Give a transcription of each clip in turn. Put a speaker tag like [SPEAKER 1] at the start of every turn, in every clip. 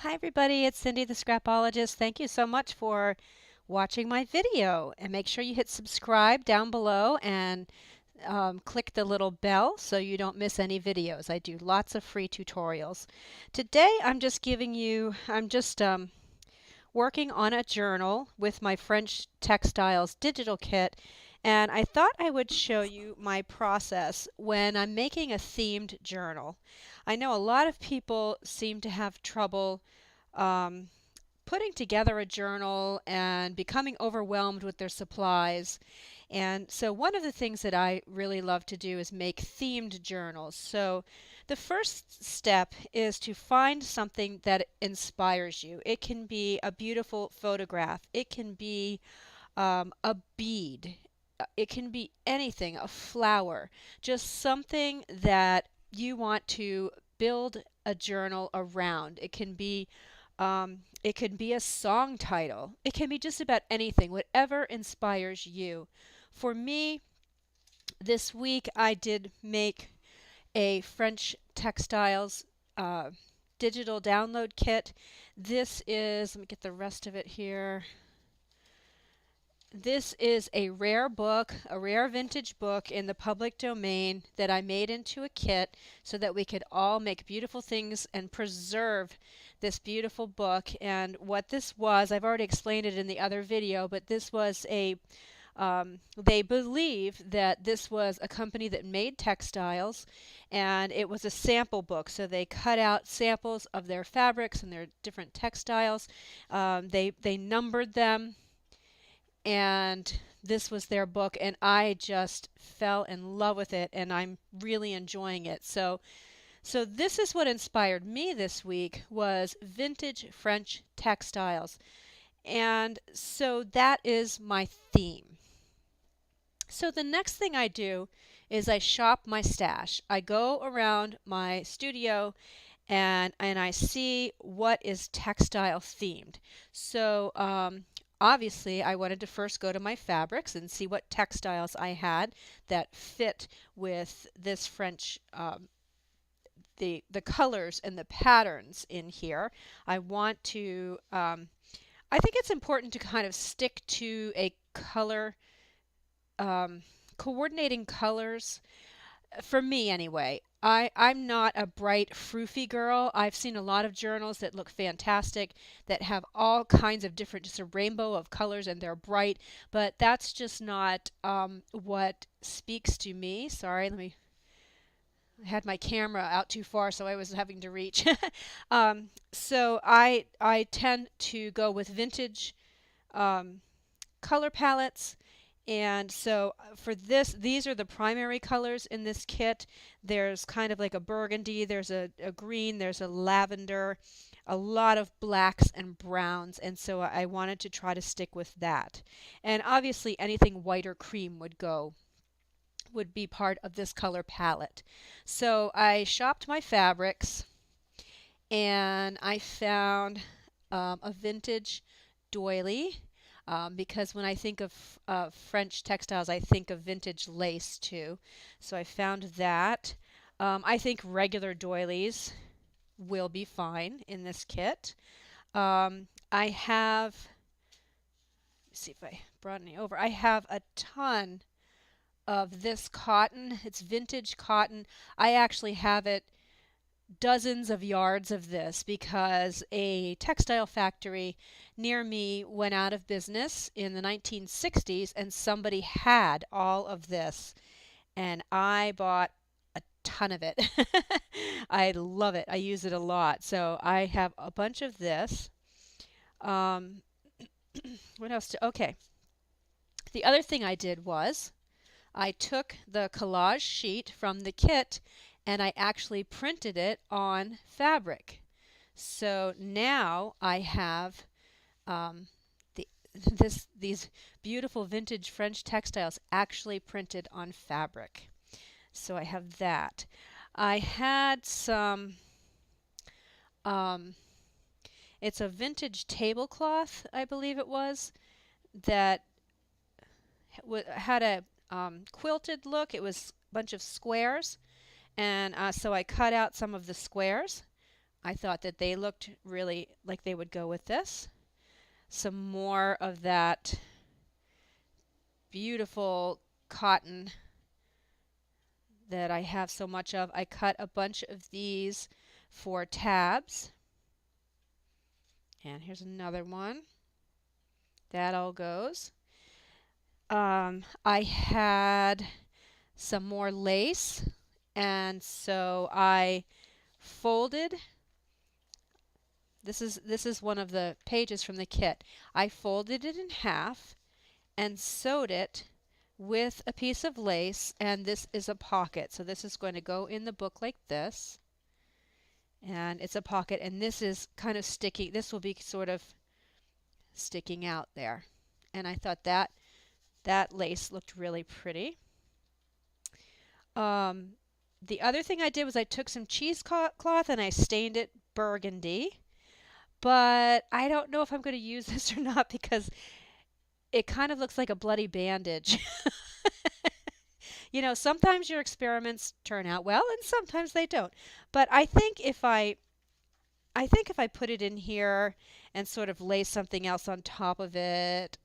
[SPEAKER 1] Hi everybody, it's Cindy the Scrapologist. Thank you so much for watching my video. And make sure you hit subscribe down below and click the little bell so you don't miss any videos. I do lots of free tutorials. Today I'm just working on a journal with my French Textiles digital kit, and I thought I would show you my process when I'm making a themed journal. I know a lot of people seem to have trouble um, putting together a journal and becoming overwhelmed with their supplies. And so one of the things that I really love to do is make themed journals. So the first step is to find something that inspires you. It can be a beautiful photograph. It can be a bead. It can be anything, a flower, just something that you want to build a journal around. It can be a song title. It can be just about anything, whatever inspires you. For me, this week I did make a French Textiles digital download kit. This is, let me get the rest of it here. This is a rare book, a rare vintage book in the public domain that I made into a kit so that we could all make beautiful things and preserve this beautiful book. And what this was, I've already explained it in the other video, but this was they believe that this was a company that made textiles, and it was a sample book. So they cut out samples of their fabrics and their different textiles. They numbered them, and this was their book, and I just fell in love with it, and I'm really enjoying it. So this is what inspired me this week, was vintage French textiles. And so that is my theme. So the next thing I do is I shop my stash. I go around my studio and I see what is textile themed. So obviously I wanted to first go to my fabrics and see what textiles I had that fit with this French the colors and the patterns in here. I want to I think it's important to kind of stick to a color coordinating colors for me anyway. I'm not a bright, froofy girl. I've seen a lot of journals that look fantastic, that have all kinds of different, just a rainbow of colors, and they're bright, but that's just not what speaks to me. Sorry, I had my camera out too far, so I was having to reach. So I tend to go with vintage um, color palettes. And so for this, these are the primary colors in this kit. There's kind of like a burgundy, there's a green, there's a lavender, a lot of blacks and browns, and so I wanted to try to stick with that. And obviously anything white or cream would be part of this color palette. So I shopped my fabrics and I found a vintage doily, because when I think of French textiles, I think of vintage lace too. So I found that. I think regular doilies will be fine in this kit. I have, let's see if I brought any over. I have a ton of this cotton. It's vintage cotton. I actually have it dozens of yards of this because a textile factory near me went out of business in the 1960s and somebody had all of this, and I bought a ton of it. I love it. I use it a lot. So I have a bunch of this. Um, what else? Okay. The other thing I did was I took the collage sheet from the kit and I actually printed it on fabric. So now I have um, these beautiful vintage French textiles actually printed on fabric. So I have that. I had some, um, it's a vintage tablecloth, I believe it was, that had a quilted look. It was a bunch of squares. And so I cut out some of the squares. I thought that they looked really like they would go with this. Some more of that beautiful cotton that I have so much of. I cut a bunch of these for tabs. And here's another one. That all goes. I had some more lace, and so I folded. This is one of the pages from the kit. I folded it in half and sewed it with a piece of lace, and this is a pocket. So this is going to go in the book like this. And it's a pocket, and this is kind of sticky. This will be sort of sticking out there. And I thought that lace looked really pretty. The other thing I did was I took some cheesecloth and I stained it burgundy. But I don't know if I'm going to use this or not because it kind of looks like a bloody bandage. You know, sometimes your experiments turn out well and sometimes they don't. But I think if I put it in here and sort of lay something else on top of it,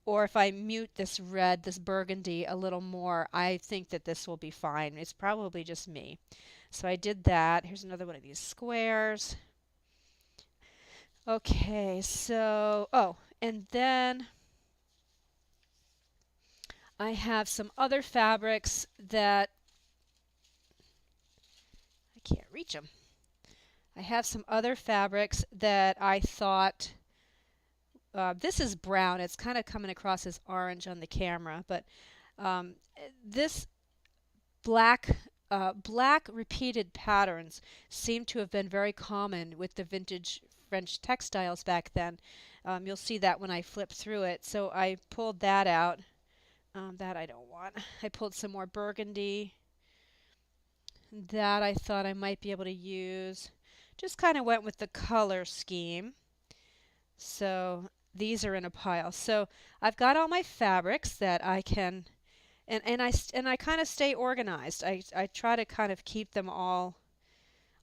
[SPEAKER 1] or if I mute this red, this burgundy a little more, I think that this will be fine. It's probably just me. So I did that. Here's another one of these squares. Okay, so, oh, and then I have some other fabrics that I can't reach them. I have some other fabrics that I thought, this is brown. It's kind of coming across as orange on the camera, but this black repeated patterns seem to have been very common with the vintage French textiles back then. You'll see that when I flip through it. So I pulled that out. That I don't want. I pulled some more burgundy. That I thought I might be able to use. Just kind of went with the color scheme. So these are in a pile. So I've got all my fabrics that I can, and I kind of stay organized. I try to kind of keep them all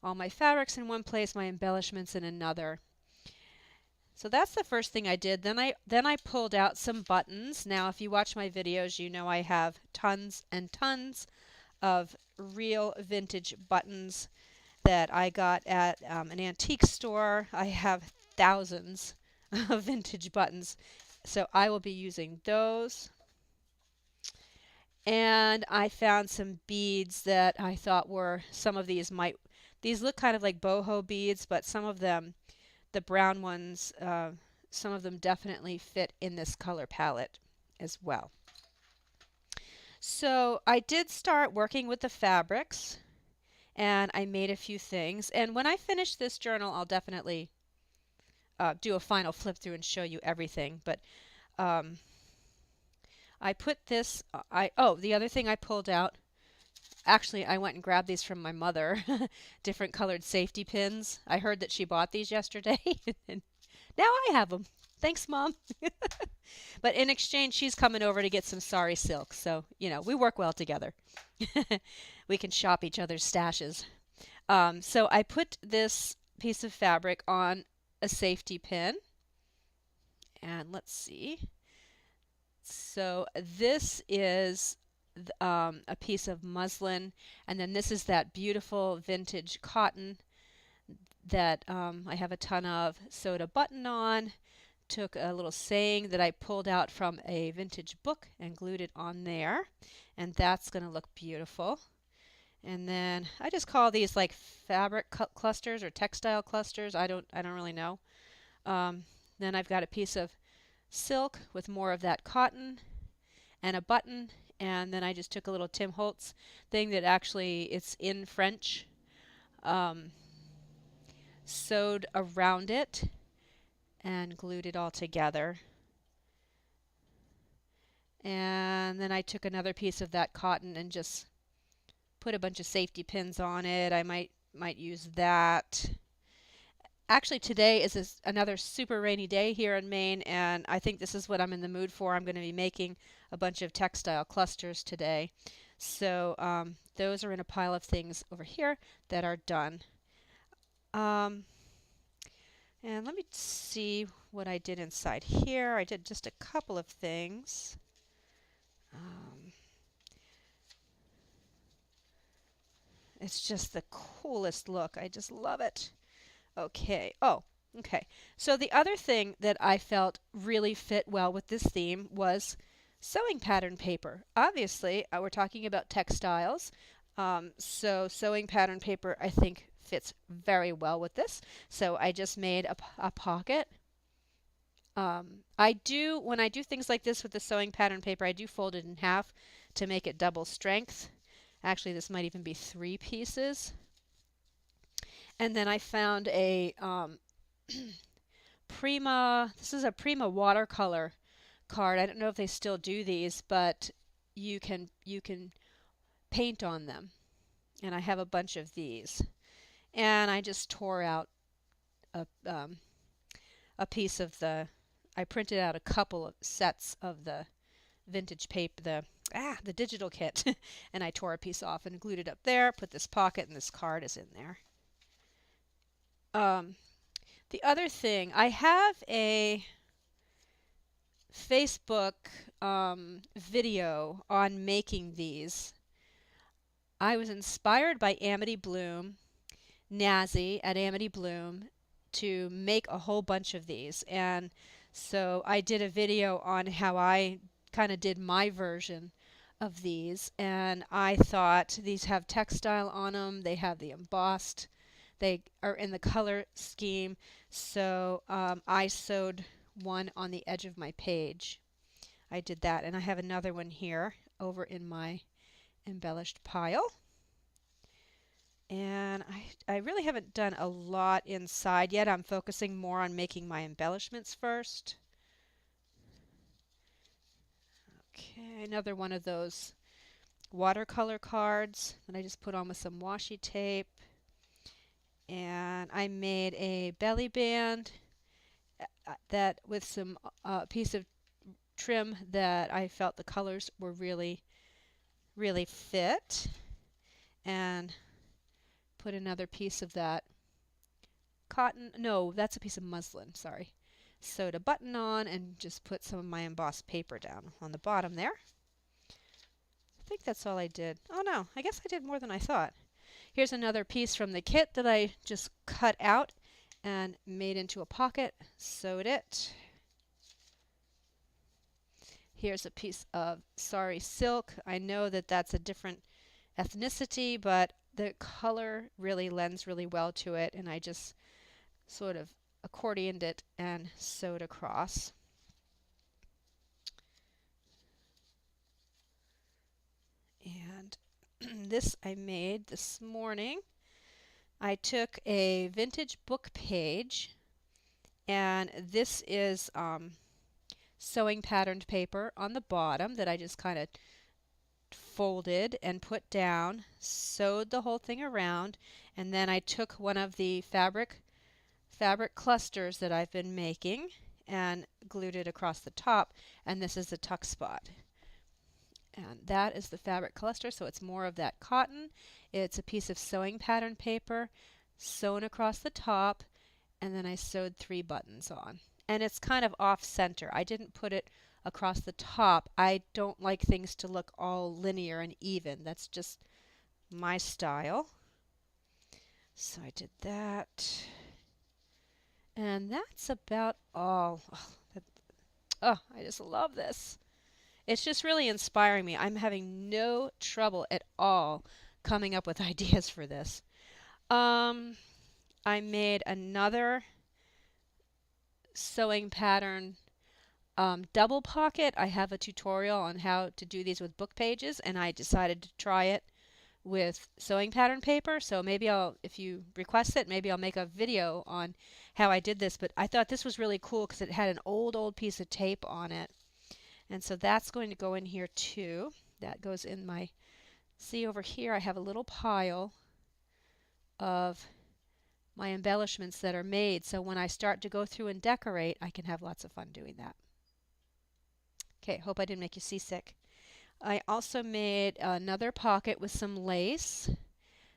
[SPEAKER 1] my fabrics in one place, my embellishments in another. So that's the first thing I did. Then I pulled out some buttons. Now, if you watch my videos, you know I have tons and tons of real vintage buttons that I got at an antique store. I have thousands of vintage buttons, so I will be using those. And I found some beads that I thought were, some of these look kind of like boho beads, but some of them, the brown ones, some of them definitely fit in this color palette as well. So I did start working with the fabrics, and I made a few things. And when I finish this journal, I'll definitely do a final flip through and show you everything. But I put this, the other thing I pulled out, actually I went and grabbed these from my mother, different colored safety pins. I heard that she bought these yesterday, and now I have them. Thanks, Mom. But in exchange, she's coming over to get some sari silk, so, you know, we work well together. We can shop each other's stashes. So I put this piece of fabric on a safety pin, and let's see. So this is a piece of muslin, and then this is that beautiful vintage cotton that I have a ton of. Sewed a button on, took a little saying that I pulled out from a vintage book and glued it on there, and that's going to look beautiful. And then I just call these like fabric clusters or textile clusters. I don't really know. Then I've got a piece of silk with more of that cotton and a button, and then I just took a little Tim Holtz thing that actually it's in French, sewed around it and glued it all together. And then I took another piece of that cotton and just put a bunch of safety pins on it. I might use that. Actually, today is another super rainy day here in Maine, and I think this is what I'm in the mood for. I'm going to be making a bunch of textile clusters today. So those are in a pile of things over here that are done. Um, and let me see what I did inside here. I did just a couple of things. Um, it's just the coolest look. I just love it. Okay. Oh, okay. So the other thing that I felt really fit well with this theme was sewing pattern paper. Obviously, we're talking about textiles. So sewing pattern paper, I think, fits very well with this. So I just made a pocket. When I do things like this with the sewing pattern paper, I do fold it in half to make it double strength. Actually, this might even be 3 pieces. And then I found a Prima, this is a Prima watercolor card. I don't know if they still do these, but you can paint on them. And I have a bunch of these. And I just tore out a piece of I printed out a couple of sets of the vintage paper, the digital kit, and I tore a piece off and glued it up there, put this pocket, and this card is in there. The other thing, I have a Facebook video on making these. I was inspired by Amity Bloom, Nazi at Amity Bloom, to make a whole bunch of these. And so I did a video on how I kind of did my version of these. And I thought these have textile on them. They have the embossed. They are in the color scheme. So I sewed one on the edge of my page. I did that. And I have another one here over in my embellished pile. And I really haven't done a lot inside yet. I'm focusing more on making my embellishments first. Okay, another one of those watercolor cards that I just put on with some washi tape. And I made a belly band that with some piece of trim that I felt the colors were really fit. And put another piece of that cotton, no, that's a piece of muslin, sorry. Sewed a button on and just put some of my embossed paper down on the bottom there. I think that's all I did. Oh no, I guess I did more than I thought. Here's another piece from the kit that I just cut out and made into a pocket, sewed it. Here's a piece of sari silk. I know that that's a different ethnicity, but the color really lends really well to it, and I just sort of accordioned it and sewed across. And this I made this morning. I took a vintage book page, and this is sewing patterned paper on the bottom that I just kind of folded and put down, sewed the whole thing around, and then I took one of the fabric clusters that I've been making and glued it across the top, and this is the tuck spot. And that is the fabric cluster, so it's more of that cotton. It's a piece of sewing pattern paper sewn across the top, and then I sewed 3 buttons on. And it's kind of off center. I didn't put it across the top. I don't like things to look all linear and even. That's just my style. So I did that. And that's about all. Oh, I just love this. It's just really inspiring me. I'm having no trouble at all coming up with ideas for this. I made another sewing pattern double pocket. I have a tutorial on how to do these with book pages, and I decided to try it with sewing pattern paper. So maybe if you request it, maybe I'll make a video on how I did this. But I thought this was really cool because it had an old piece of tape on it. And so that's going to go in here too. That goes in my, see over here I have a little pile of my embellishments that are made. So when I start to go through and decorate, I can have lots of fun doing that. Okay, hope I didn't make you seasick. I also made another pocket with some lace.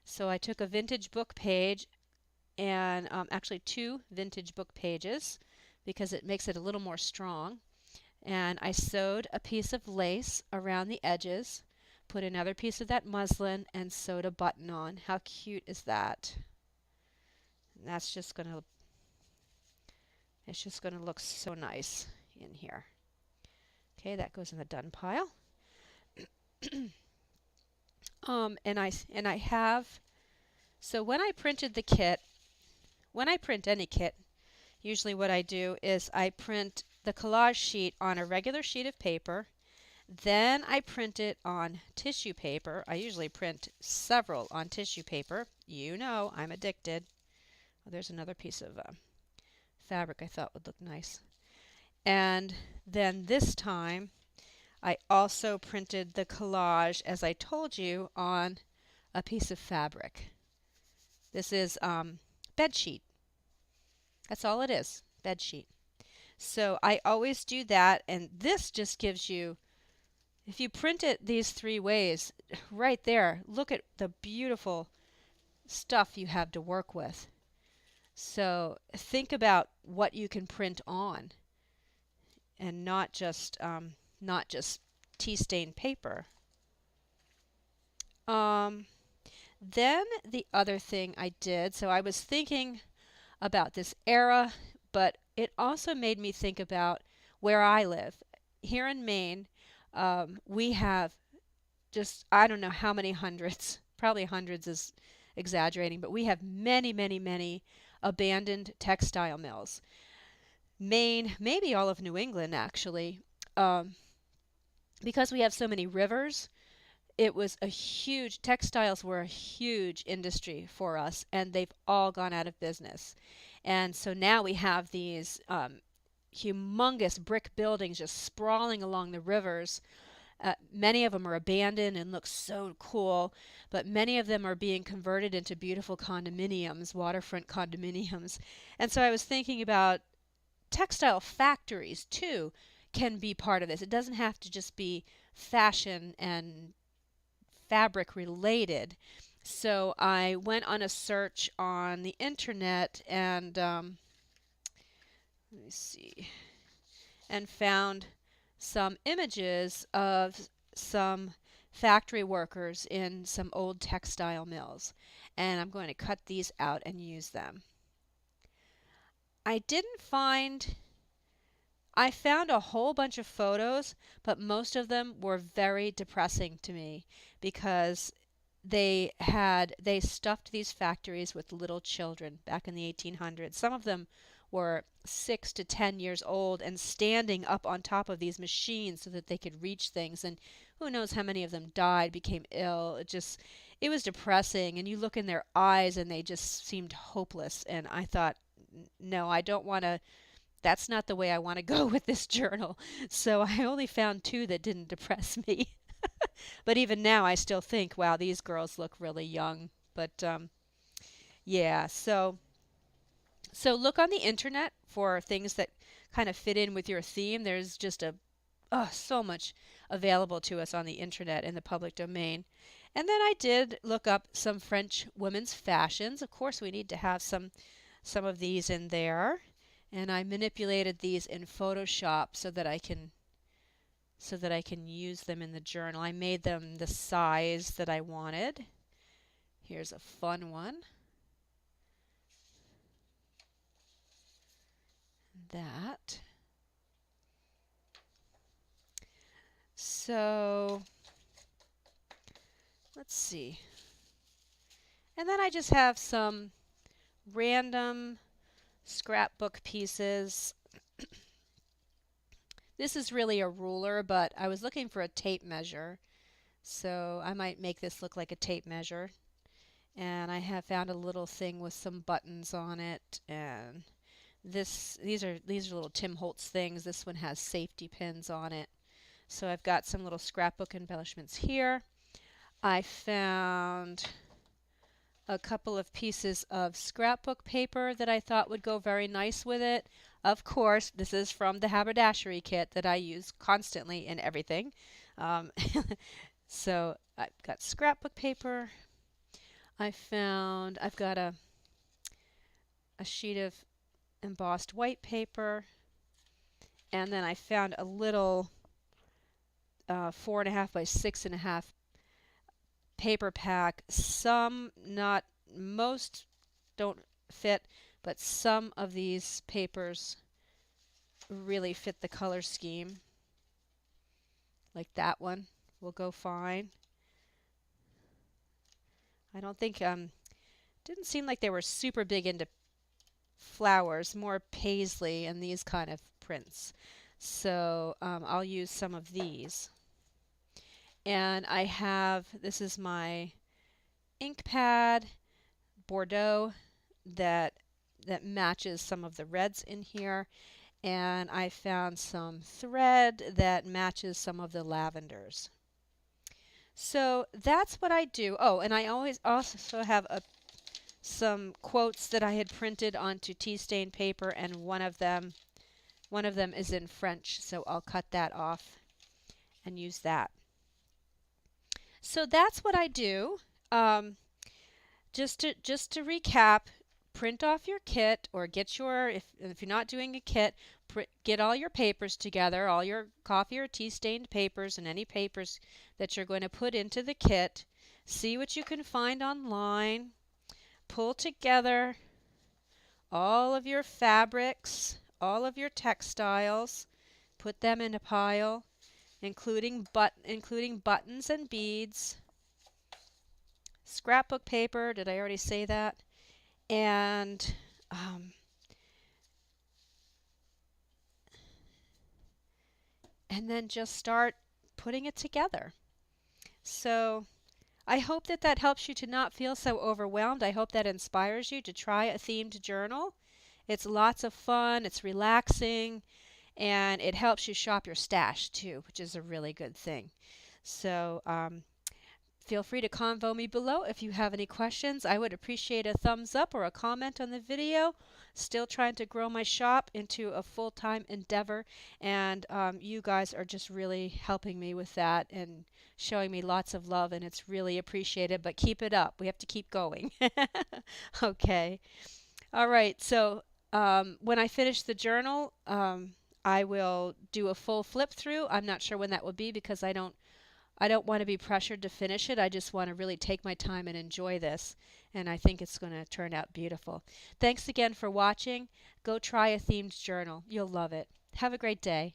[SPEAKER 1] So I took a vintage book page and actually 2 vintage book pages because it makes it a little more strong. And I sewed a piece of lace around the edges, put another piece of that muslin, and sewed a button on. How cute is that? And it's just gonna look so nice in here. Okay, that goes in the done pile. And I have, so when I printed the kit, when I print any kit, usually what I do is I print the collage sheet on a regular sheet of paper. Then I print it on tissue paper. I usually print several on tissue paper. You know, I'm addicted. Oh, there's another piece of fabric I thought would look nice. And then this time, I also printed the collage, as I told you, on a piece of fabric. This is bed sheet. That's all it is, bed sheet. So I always do that, and this just gives you, if you print it these 3 ways, right there, look at the beautiful stuff you have to work with. So think about what you can print on, and not just tea stained paper. Then the other thing I did, so I was thinking about this era, but it also made me think about where I live. Here in Maine, we have just, I don't know how many hundreds, probably hundreds is exaggerating, but we have many, many, many abandoned textile mills. Maine, maybe all of New England actually, because we have so many rivers. It was a huge, textiles were a huge industry for us, and they've all gone out of business. And so now we have these humongous brick buildings just sprawling along the rivers. Many of them are abandoned and look so cool, but many of them are being converted into beautiful condominiums, waterfront condominiums. And so I was thinking about textile factories too can be part of this. It doesn't have to just be fashion and fabric related. So I went on a search on the internet and let me see, and found some images of some factory workers in some old textile mills. And I'm going to cut these out and use them. I found a whole bunch of photos, but most of them were very depressing to me because they stuffed these factories with little children back in the 1800s. Some of them were 6 to 10 years old and standing up on top of these machines so that they could reach things, and who knows how many of them died, became ill. It was depressing, and you look in their eyes and they just seemed hopeless, and I thought, no, I don't want to, that's not the way I want to go with this journal. So I only found 2 that didn't depress me. But even now I still think, wow, these girls look really young. But yeah, so look on the internet for things that kind of fit in with your theme. There's just so much available to us on the internet in the public domain. And then I did look up some French women's fashions. Of course, we need to have some of these in there. And I manipulated these in Photoshop so that I can use them in the journal. I made them the size that I wanted. Here's a fun one. That. So let's see. And then I just have some random scrapbook pieces. This is really a ruler, but I was looking for a tape measure, so I might make this look like a tape measure. And I have found a little thing with some buttons on it, and these are little Tim Holtz things. This one has safety pins on it. So I've got some little scrapbook embellishments here. I found a couple of pieces of scrapbook paper that I thought would go very nice with it. Of course, this is from the haberdashery kit that I use constantly in everything. So I've got scrapbook paper. I've got a sheet of embossed white paper, and then I found a little 4.5 by 6.5 paper pack. Some, not most, don't fit, but some of these papers really fit the color scheme. Like that one will go fine. I don't think, didn't seem like they were super big into flowers, more paisley and these kind of prints. So I'll use some of these. And I have, this is my ink pad, Bordeaux, that matches some of the reds in here. And I found some thread that matches some of the lavenders. So that's what I do. Oh, and I always also have some quotes that I had printed onto tea stain paper, and one of them is in French, so I'll cut that off and use that. So that's what I do. Just to recap, print off your kit, or get your, if you're not doing a kit, get all your papers together, all your coffee or tea stained papers and any papers that you're going to put into the kit. See what you can find online. Pull together all of your fabrics, all of your textiles, put them in a pile, including buttons and beads. Scrapbook paper, did I already say that? And then just start putting it together. So I hope that helps you to not feel so overwhelmed. I hope that inspires you to try a themed journal. It's lots of fun, it's relaxing, and it helps you shop your stash too, which is a really good thing. So feel free to convo me below if you have any questions. I would appreciate a thumbs up or a comment on the video. Still trying to grow my shop into a full-time endeavor, and you guys are just really helping me with that and showing me lots of love, and it's really appreciated. But keep it up. We have to keep going. Okay. All right. So when I finish the journal, I will do a full flip through. I'm not sure when that will be because I don't want to be pressured to finish it. I just want to really take my time and enjoy this. And I think it's going to turn out beautiful. Thanks again for watching. Go try a themed journal. You'll love it. Have a great day.